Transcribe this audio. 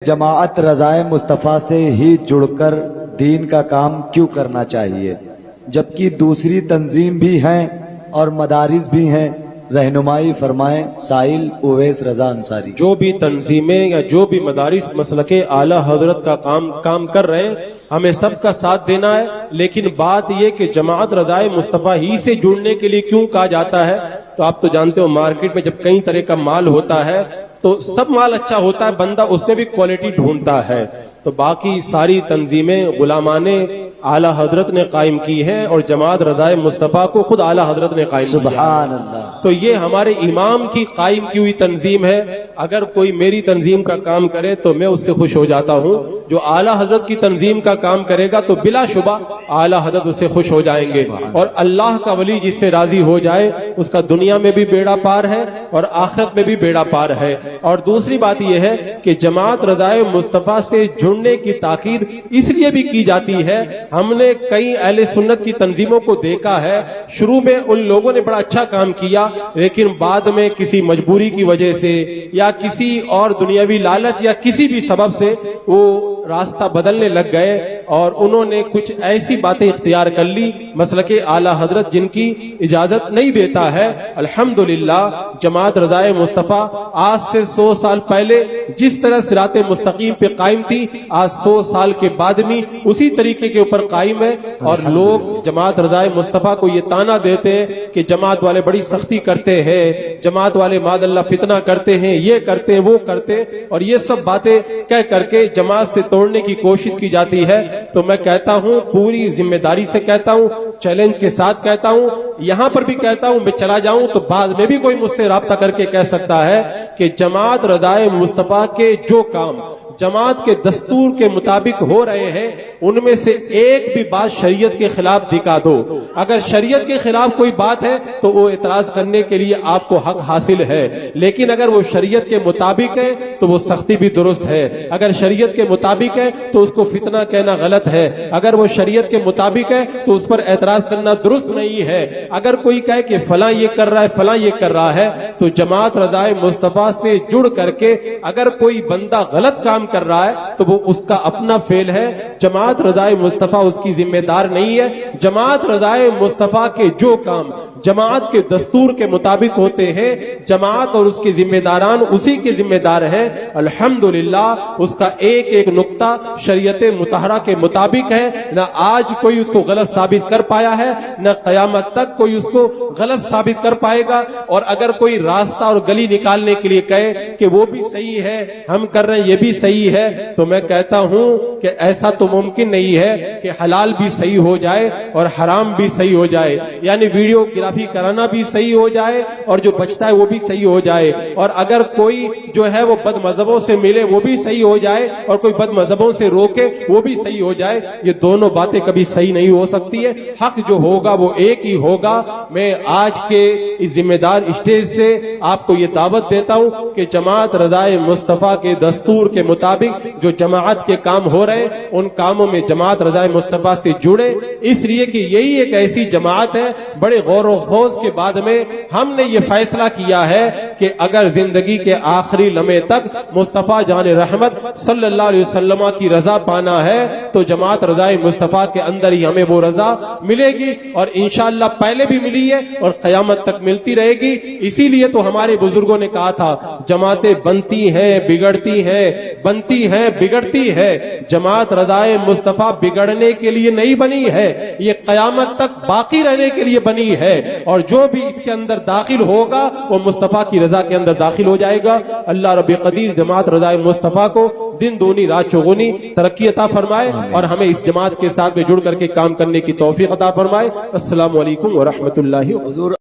جماعت رضائے مصطفیٰ سے ہی جڑ کر دین کا کام کیوں کرنا چاہیے جبکہ دوسری تنظیم بھی ہیں اور مدارس بھی ہیں؟ رہنمائی فرمائیں سائل اویس رضا انصاری۔ جو بھی تنظیمیں یا جو بھی مدارس مسلک اعلیٰ حضرت کا کام کر رہے ہیں، ہمیں سب کا ساتھ دینا ہے، لیکن بات یہ کہ جماعت رضائے مصطفیٰ ہی سے جڑنے کے لیے کیوں کہا جاتا ہے؟ تو آپ تو جانتے ہو مارکیٹ میں جب کئی طرح کا مال ہوتا ہے تو سب مال اچھا ہوتا ہے، بندہ اس میں بھی کوالٹی ڈھونڈتا ہے۔ تو باقی ساری تنظیمیں غلامان اعلیٰ حضرت نے قائم کی ہے اور جماعت رضائے مصطفیٰ کو خود اعلیٰ حضرت نے قائم کیا۔ سبحان اللہ۔ تو یہ ہمارے امام کی قائم کی ہوئی تنظیم ہے۔ اگر کوئی میری تنظیم کا کام کرے تو میں اس سے خوش ہو جاتا ہوں، جو اعلیٰ حضرت کی تنظیم کا کام کرے گا تو بلا شبہ اعلیٰ حضرت اس سے خوش ہو جائیں گے، اور اللہ کا ولی جس سے راضی ہو جائے اس کا دنیا میں بھی بیڑا پار ہے اور آخرت میں بھی بیڑا پار ہے۔ اور دوسری بات یہ ہے کہ جماعت رضائے مصطفیٰ سے جڑنے کی تاکید اس لیے بھی کی جاتی ہے، ہم نے کئی اہل سنت کی تنظیموں کو دیکھا ہے، شروع میں ان لوگوں نے بڑا اچھا کام کیا، لیکن بعد میں کسی مجبوری کی وجہ سے یا کسی اور دنیاوی لالچ یا کسی بھی سبب سے وہ راستہ بدلنے لگ گئے اور انہوں نے کچھ ایسی باتیں اختیار کر لی مسلک اعلیٰ حضرت جن کی اجازت نہیں دیتا ہے۔ الحمدللہ جماعت رضائے مصطفیٰ آج سے 100 سال پہلے جس طرح صراط مستقیم پہ قائم تھی، آج 100 سال کے بعد بھی اسی طریقے کے اوپر قائم ہے، اور لوگ جماعت رضائے مصطفیٰ کو یہ تانا دیتے ہیں کہ جماعت والے بڑی سختی کرتے ہیں، جماعت والے معاذ اللہ فتنہ کرتے ہیں، یہ کرتے ہیں وہ کرتے ہیں، اور یہ سب باتیں کہہ کر کے جماعت سے توڑنے کی کوشش کی جاتی ہے۔ تو میں کہتا ہوں، پوری ذمہ داری سے کہتا ہوں، چیلنج کے ساتھ کہتا ہوں، یہاں پر بھی کہتا ہوں، میں چلا جاؤں تو بعد میں بھی کوئی مجھ سے رابطہ کر کے کہہ سکتا ہے کہ جماعت رضائے مصطفیٰ کے جو کام جماعت کے دستور کے مطابق ہو رہے ہیں ان میں سے ایک بھی بات شریعت کے خلاف دکھا دو، اگر شریعت کے خلاف کوئی بات ہے تو وہ اعتراض کرنے کے لیے آپ کو حق حاصل ہے، لیکن اگر وہ شریعت کے مطابق ہے تو وہ سختی بھی درست ہے، اگر شریعت کے مطابق ہے تو اس کو فتنہ کہنا غلط ہے، اگر وہ شریعت کے مطابق ہے تو اس پر اعتراض کرنا درست نہیں ہے۔ اگر کوئی کہے کہ فلاں یہ کر رہا ہے فلاں یہ کر رہا ہے، تو جماعت رضائے مصطفیٰ سے جڑ کر کے اگر کوئی بندہ غلط کام کر رہا ہے تو وہ اس کا اپنا فعل ہے، جماعت رضائے مصطفیٰ اس کی ذمہ دار نہیں ہے۔ جماعت رضائے مصطفیٰ کے جو کام جماعت کے دستور کے مطابق ہوتے ہیں، جماعت اور اس کے ذمہ داران اسی کے ذمہ دار ہیں۔ الحمدللہ اس کا ایک ایک نقطہ شریعت مطہرہ کے مطابق ہے، نہ آج کوئی اس کو غلط ثابت کر پایا ہے، نہ قیامت تک کوئی اس کو غلط ثابت کر پائے گا۔ اور اگر کوئی راستہ اور گلی نکالنے کے لیے کہے کہ وہ بھی صحیح ہے ہم کر رہے ہیں یہ بھی صحیح ہے، تو میں کہتا ہوں کہ ایسا تو ممکن نہیں ہے کہ حلال بھی صحیح ہو جائے اور حرام بھی صحیح ہو جائے، یعنی ویڈیو گرافی کرانا بھی صحیح ہو جائے اور جو بچتا ہے وہ بھی صحیح ہو جائے، اور اگر کوئی جو ہے وہ بد مذہبوں سے ملے وہ بھی صحیح ہو جائے اور کوئی بد مذہبوں سے روکے وہ بھی صحیح ہو جائے۔ یہ دونوں باتیں کبھی صحیح نہیں ہو سکتی ہے، حق جو ہوگا وہ ایک ہی ہوگا۔ میں آج کے اس ذمہ دار اسٹیج سے آپ کو یہ دعوت دیتا ہوں کہ جماعت رضائے مصطفیٰ کے دستور کے مطابق جو جماعت کے کام ہو رہے ہیں ان کاموں میں جماعت رضائے مصطفیٰ سے جڑے، اس لیے کہ یہی ایک ایسی جماعت ہے، بڑے غور و خوض کے بعد میں ہم نے یہ فیصلہ کیا ہے کہ اگر زندگی کے آخری لمحے تک مصطفیٰ جان رحمت صلی اللہ علیہ وسلم کی رضا پانا ہے تو جماعت رضائے مصطفیٰ کے اندر ہی ہمیں وہ رضا ملے گی، اور انشاءاللہ پہلے بھی ملی ہے اور قیامت تک ملتی رہے گی۔ اسی لیے تو ہمارے بزرگوں نے کہا تھا جماعتیں بنتی ہیں بگڑتی ہیں، بنتی ہے بگڑتی ہے، جماعت رضائے مصطفیٰ بگڑنے کے لیے نہیں بنی ہے، یہ قیامت تک باقی رہنے کے لیے بنی ہے، اور جو بھی اس کے اندر داخل ہوگا وہ مصطفیٰ کی رضا کے اندر داخل ہو جائے گا۔ اللہ رب قدیر جماعت رضائے مصطفیٰ کو دن دونی رات چوگنی ترقی عطا فرمائے اور ہمیں اس جماعت کے ساتھ میں جڑ کر کے کام کرنے کی توفیق عطا فرمائے۔ السلام علیکم ورحمۃ اللہ وبرکاتہ۔